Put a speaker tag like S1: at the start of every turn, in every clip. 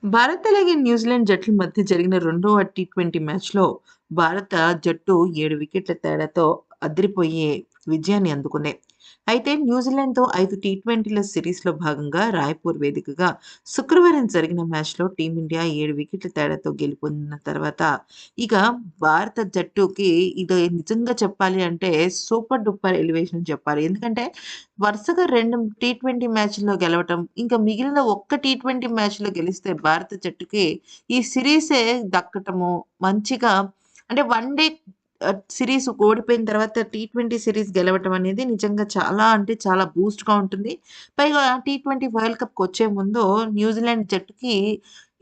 S1: భారత్ అలాగే న్యూజిలాండ్ జట్ల మధ్య జరిగిన రెండవ టీ20 మ్యాచ్‌లో భారత జట్టు 7 వికెట్ల తేడాతో అదిరిపోయే విజయాన్ని అందుకుంది. అయితే న్యూజిలాండ్‌తో 5 టీ20ల సిరీస్‌లో భాగంగా రాయ్‌పూర్ వేదికగా శుక్రవారం జరిగిన మ్యాచ్‌లో టీమిండియా 7 వికెట్ల తేడాతో గెలుపొందిన తర్వాత ఇక భారత జట్టుకి ఇది నిజంగా చెప్పాలి అంటే సూపర్ డూపర్ ఎలివేషన్ అని చెప్పాలి. ఎందుకంటే వరుసగా 2 టీ20 మ్యాచ్‌ల్లో గెలవటం, ఇంకా మిగిలిన ఒక్క టీ20 మ్యాచ్‌లో గెలిస్తే భారత జట్టుకి ఈ సిరీసే దక్కటము, మంచిగా అంటే వన్ డే సిరీస్ ఓడిపోయిన తర్వాత టీ20 సిరీస్ గెలవటం అనేది నిజంగా చాలా అంటే చాలా బూస్ట్‌గా ఉంటుంది. పైగా టీ20 వరల్డ్ కప్‌కొచ్చే ముందు న్యూజిలాండ్ జట్టుకి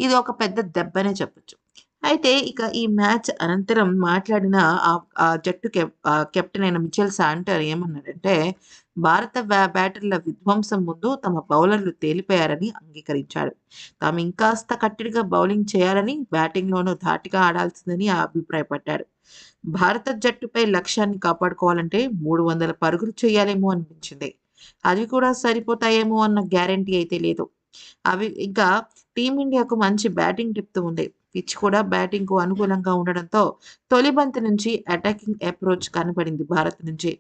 S1: ఇది ఒక పెద్ద దెబ్బనే చెప్పొచ్చు. అయితే ఇక ఈ మ్యాచ్ అనంతరం మాట్లాడిన ఆ జట్టు కెప్టెన్ అయిన మిచెల్ శాంటర్ ఏమన్నాడంటే, భారత బ్యాటర్ల విధ్వంసం ముందు తమ బౌలర్లు తేలిపోయారని అంగీకరించాడు. తాము ఇంకాస్త కట్టడిగా బౌలింగ్ చేయాలని, బ్యాటింగ్‌లోనూ ధాటిగా ఆడాల్సిందని అభిప్రాయపడ్డాడు. భారత జట్టుపై లక్ష్యాన్ని కాపాడుకోవాలంటే 300 పరుగులు చేయాలేమో అనిపించింది. అవి కూడా సరిపోతాయేమో అన్న గ్యారంటీ అయితే లేదు. అవి ఇంకా టీమిండియాకు మంచి బ్యాటింగ్ డెప్త్ ఉంది. పిచ్ కూడా బ్యాటింగ్‌కు అనుకూలంగా ఉండడంతో తొలి బంతి నుంచి అటాకింగ్ అప్రోచ్ కనపడింది భారత్ నుంచి.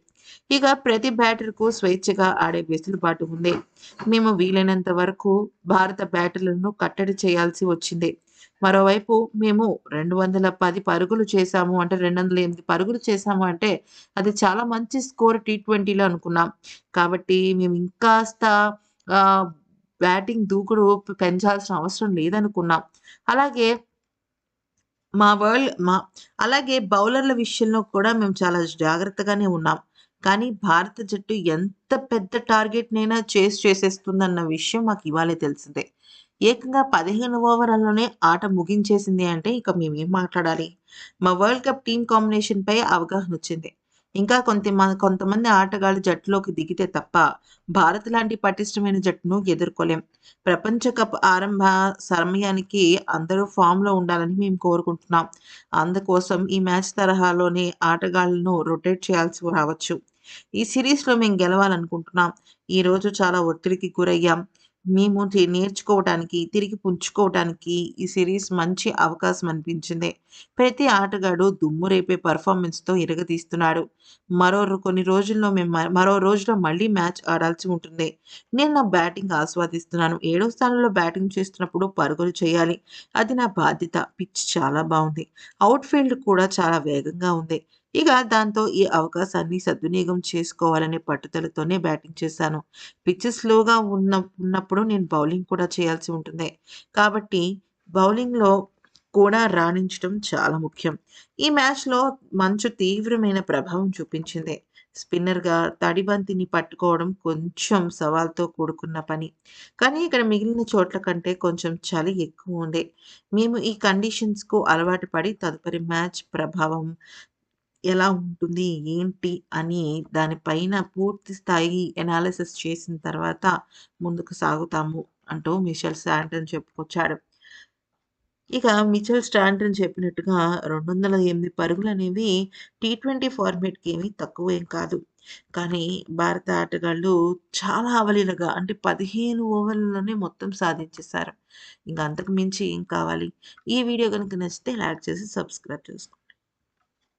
S1: ఇక ప్రతి బ్యాటర్‌కు స్వేచ్ఛగా ఆడే వెసులుబాటు ఉంది. మేము వీలైనంత వరకు భారత బ్యాటర్లను కట్టడి చేయాల్సి వచ్చింది. మరోవైపు మేము 210 పరుగులు చేశాము అంటే 208 పరుగులు చేశాము అంటే అది చాలా మంచి స్కోర్ టీ20లో అనుకున్నాం. కాబట్టి మేము ఇంకాస్త ఆహ్, బ్యాటింగ్ దూకుడు పెంచాల్సిన అవసరం లేదనుకున్నాం. అలాగే మా వరల్డ్ మా అలాగే బౌలర్ల విషయంలో కూడా మేము చాలా జాగ్రత్తగానే ఉన్నాం. కానీ భారత జట్టు ఎంత పెద్ద టార్గెట్‌నైనా చేసేస్తుందన్న విషయం మాకు ఇవాళే తెలిసిందే. ఏకంగా 15 ఓవర్‌లోనే ఆట ముగించేసింది అంటే ఇక మేమేం మాట్లాడాలి? మా వరల్డ్ కప్ టీమ్ కాంబినేషన్‌పై అవగాహనొచ్చింది. ఇంకా కొంతమంది ఆటగాళ్ళు జట్టులోకి దిగితే తప్ప భారత్ లాంటి పటిష్టమైన జట్టును ఎదుర్కోలేం. ప్రపంచ కప్ ఆరంభ సమయానికి అందరూ ఫామ్‌లో ఉండాలని మేము కోరుకుంటున్నాం. అందుకోసం ఈ మ్యాచ్ తరహాలోనే ఆటగాళ్లను రొటేట్ చేయాల్సి రావచ్చు. ఈ సీరీస్‌లో మేము గెలవాలనుకుంటున్నాం. ఈరోజు చాలా ఒత్తిడికి గురయ్యాం. మేము నేర్చుకోవటానికి, తిరిగి పుంజుకోవటానికి ఈ సీరీస్ మంచి అవకాశం అనిపించింది. ప్రతి ఆటగాడు దుమ్ము రేపే పెర్ఫార్మన్స్‌తో ఇరగదీస్తున్నాడు. కొన్ని రోజుల్లో మరో రోజులో మళ్ళీ మ్యాచ్ ఆడాల్సి ఉంటుంది. నేను నా బ్యాటింగ్ ఆస్వాదిస్తున్నాను. ఏడో స్థానంలో బ్యాటింగ్ చేస్తున్నప్పుడు పరుగులు చేయాలి. అది నా బాధ్యత. పిచ్ చాలా బావుంది. ఔట్‌ఫీల్డ్ కూడా చాలా వేగంగా ఉంది. ఇక దాంతో ఈ అవకాశాన్ని సద్వినియోగం చేసుకోవాలనే పట్టుదలతోనే బ్యాటింగ్ చేశాను. పిచ్ స్లోగా ఉన్నప్పుడు నేను బౌలింగ్ కూడా చేయాల్సి ఉంటుంది. కాబట్టి బౌలింగ్‌లో కూడా రాణించడం చాలా ముఖ్యం. ఈ మ్యాచ్‌లో మంచు తీవ్రమైన ప్రభావం చూపించింది. స్పిన్నర్‌గా తడి బంతిని పట్టుకోవడం కొంచెం సవాల్తో కూడుకున్న పని. కానీ ఇక్కడ మిగిలిన చోట్ల కంటే కొంచెం చలి ఎక్కువుంది. మేము ఈ కండిషన్స్‌కు అలవాటు పడి తదుపరి మ్యాచ్ ప్రభావం ఎలా ఉంటుంది? ఏంటి? అని దానిపైన పూర్తి స్థాయి ఎనాలిసిస్ చేసిన తర్వాత ముందుకు సాగుతాము అంటూ మిషెల్ శాంటన్ చెప్పుకొచ్చాడు. ఇక మిచెల్ స్టాంటన్ చెప్పినట్టుగా 208 పరుగులనేవి టీ20 ఫార్మాట్‌కి ఏమి తక్కువేం కాదు. కానీ భారత ఆటగాళ్ళు చాలా అవలీలగా అంటే 15 ఓవర్‌లలోనే మొత్తం సాధించేశారు. ఇంక అంతకు మించి ఏం కావాలి? ఈ వీడియో గనుక నచ్చితే లైక్ చేసి సబ్స్క్రైబ్ చేసుకోండి.